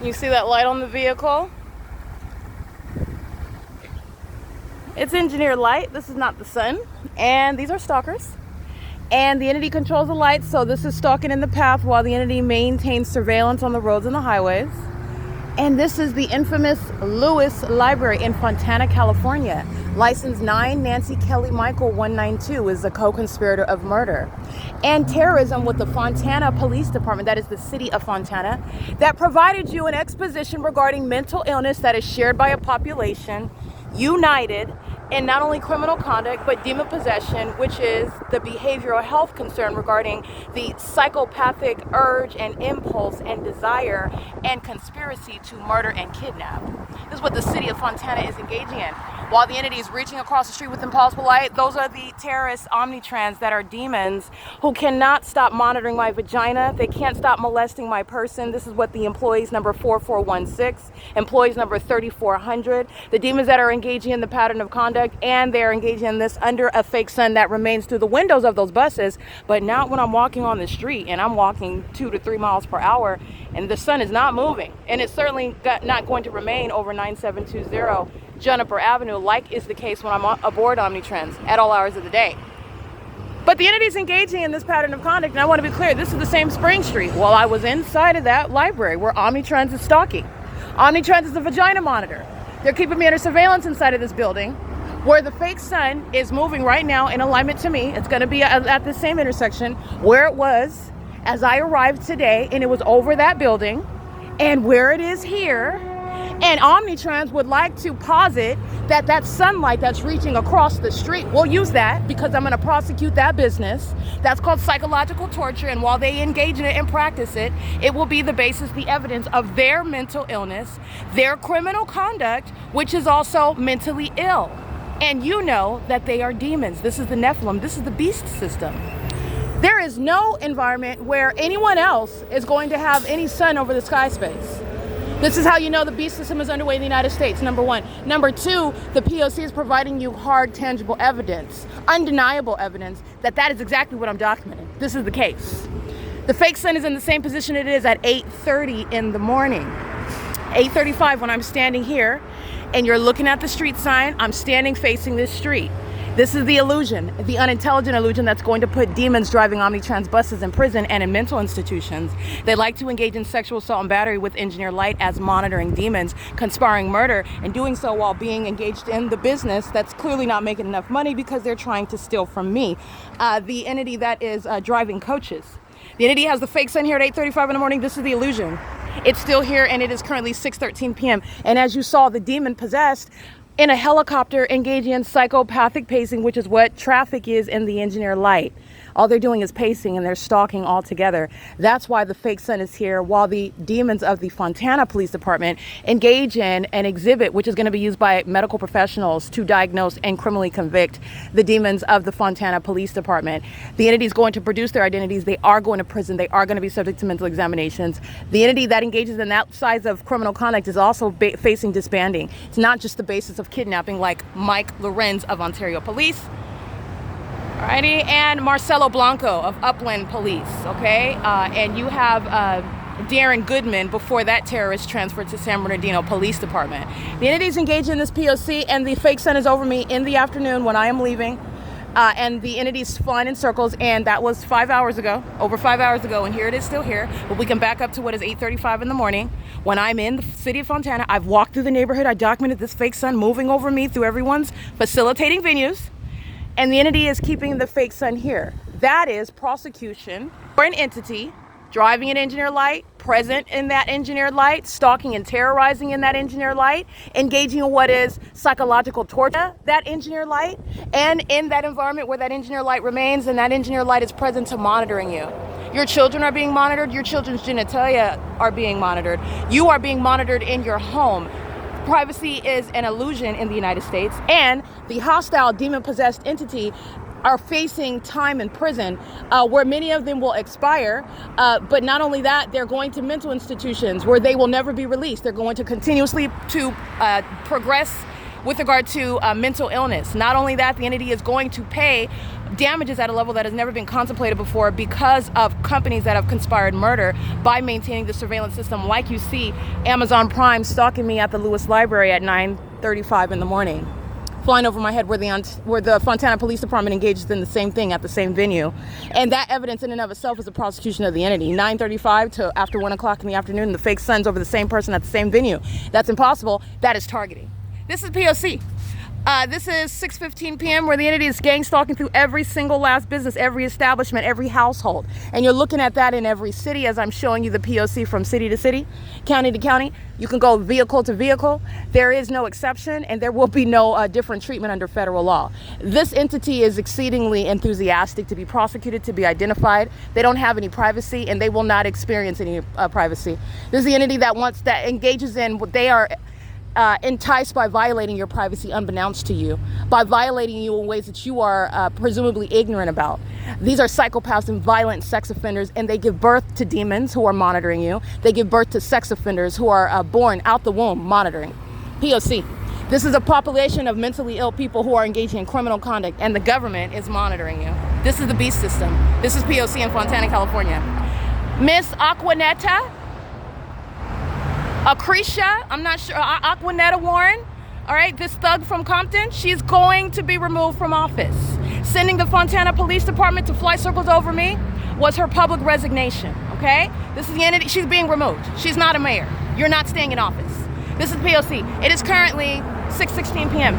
You see that light on the vehicle? It's engineered light. This is not the sun. And these are stalkers. And the entity controls the lights, so this is stalking in the path while the entity maintains surveillance on the roads and the highways. And this is the infamous Lewis Library in Fontana, California. License 9 Nancy Kelly Michael 192 is a co-conspirator of murder and terrorism with the Fontana Police Department, that is the city of Fontana, that provided you an exposition regarding mental illness that is shared by a population united in not only criminal conduct but demon possession, which is the behavioral health concern regarding the psychopathic urge and impulse and desire and conspiracy to murder and kidnap. This is what the city of Fontana is engaging in. While the entity is reaching across the street with impossible light, those are the terrorist omnitrans that are demons who cannot stop monitoring my vagina. They can't stop molesting my person. This is what the employees number 4416, employees number 3400, the demons that are engaging in the pattern of conduct, and they're engaging in this under a fake sun that remains through the windows of those buses, but not when I'm walking on the street and I'm walking 2 to 3 miles per hour and the sun is not moving. And it's certainly not going to remain over 9720 Juniper Avenue, like is the case when I'm aboard Omnitrans at all hours of the day. But the entity is engaging in this pattern of conduct, and I want to be clear, this is the same Spring Street. While I was inside of that library where Omnitrans is stalking. Omnitrans is the vagina monitor. They're keeping me under surveillance inside of this building where the fake sun is moving right now in alignment to me. It's going to be at the same intersection where it was as I arrived today, and it was over that building and where it is here. And Omnitrans would like to posit that that sunlight that's reaching across the street, we'll use that because I'm going to prosecute that business. That's called psychological torture. And while they engage in it and practice it, it will be the basis, the evidence of their mental illness, their criminal conduct, which is also mentally ill. And you know that they are demons. This is the Nephilim. This is the beast system. There is no environment where anyone else is going to have any sun over the sky space. This is how you know the beast system is underway in the United States, number one. Number two, the P.O.C. is providing you hard, tangible evidence, undeniable evidence, that is exactly what I'm documenting. This is the case. The fake sun is in the same position it is at 8:30 in the morning. 8:35 when I'm standing here, and you're looking at the street sign, I'm standing facing this street. This is the illusion, the unintelligent illusion that's going to put demons driving Omnitrans buses in prison and in mental institutions. They like to engage in sexual assault and battery with engineered light as monitoring demons, conspiring murder, and doing so while being engaged in the business that's clearly not making enough money because they're trying to steal from me. The entity that is driving coaches. The entity has the fake sun here at 8:35 in the morning. This is the illusion. It's still here, and it is currently 6:13 p.m. And as you saw, the demon possessed in a helicopter engaging in psychopathic pacing, which is what traffic is in the engineered light. All they're doing is pacing, and they're stalking all together. That's why the fake sun is here, while the demons of the Fontana Police Department engage in an exhibit, which is going to be used by medical professionals to diagnose and criminally convict the demons of the Fontana Police Department. The entity is going to produce their identities. They are going to prison. They are going to be subject to mental examinations. The entity that engages in that size of criminal conduct is also facing disbanding. It's not just the basis of kidnapping like Mike Lorenz of Ontario Police. Alrighty, and Marcelo Blanco of Upland Police, okay? And you have Darren Goodman before that terrorist transferred to San Bernardino Police Department. The entity's engaged in this POC, and the fake sun is over me in the afternoon when I am leaving. And the entity's flying in circles, and that was 5 hours ago, over 5 hours ago, and here it is still here. But we can back up to what is 8:35 in the morning. When I'm in the city of Fontana, I've walked through the neighborhood, I documented this fake sun moving over me through everyone's facilitating venues. And the entity is keeping the fake sun here. That is prosecution for an entity driving an engineered light, present in that engineered light, stalking and terrorizing in that engineered light, engaging in what is psychological torture, that engineered light, and in that environment where that engineered light remains and that engineered light is present to monitoring you. Your children are being monitored. Your children's genitalia are being monitored. You are being monitored in your home. Privacy is an illusion in the United States, and the hostile demon-possessed entity are facing time in prison, where many of them will expire. But not only that, they're going to mental institutions where they will never be released. They're going to continuously progress with regard to mental illness. Not only that, the entity is going to pay damages at a level that has never been contemplated before because of companies that have conspired murder by maintaining the surveillance system, like you see Amazon Prime stalking me at the Lewis Library at 9:35 in the morning, flying over my head, where the Fontana Police Department engages in the same thing at the same venue. And that evidence in and of itself is a prosecution of the entity. 9:35 to after 1 o'clock in the afternoon, the fake sends over the same person at the same venue. That's impossible. That is targeting. This is P.O.C. This is 6:15 p.m. where the entity is gang stalking through every single last business, every establishment, every household. And you're looking at that in every city as I'm showing you the P.O.C. from city to city, county to county. You can go vehicle to vehicle. There is no exception, and there will be no different treatment under federal law. This entity is exceedingly enthusiastic to be prosecuted, to be identified. They don't have any privacy, and they will not experience any privacy. This is the entity that engages in what they are enticed by violating your privacy unbeknownst to you, by violating you in ways that you are presumably ignorant about. These are psychopaths and violent sex offenders, and they give birth to demons who are monitoring you. They give birth to sex offenders who are born out the womb monitoring. P.O.C. This is a population of mentally ill people who are engaging in criminal conduct, and the government is monitoring you. This is the beast system. This is P.O.C. in Fontana, California. Miss Aquanetta, Acretia, I'm not sure, Aquanetta Warren, all right, this thug from Compton, she's going to be removed from office. Sending the Fontana Police Department to fly circles over me was her public resignation, okay? This is the entity, she's being removed. She's not a mayor. You're not staying in office. This is P.O.C. It is currently 6:16 p.m.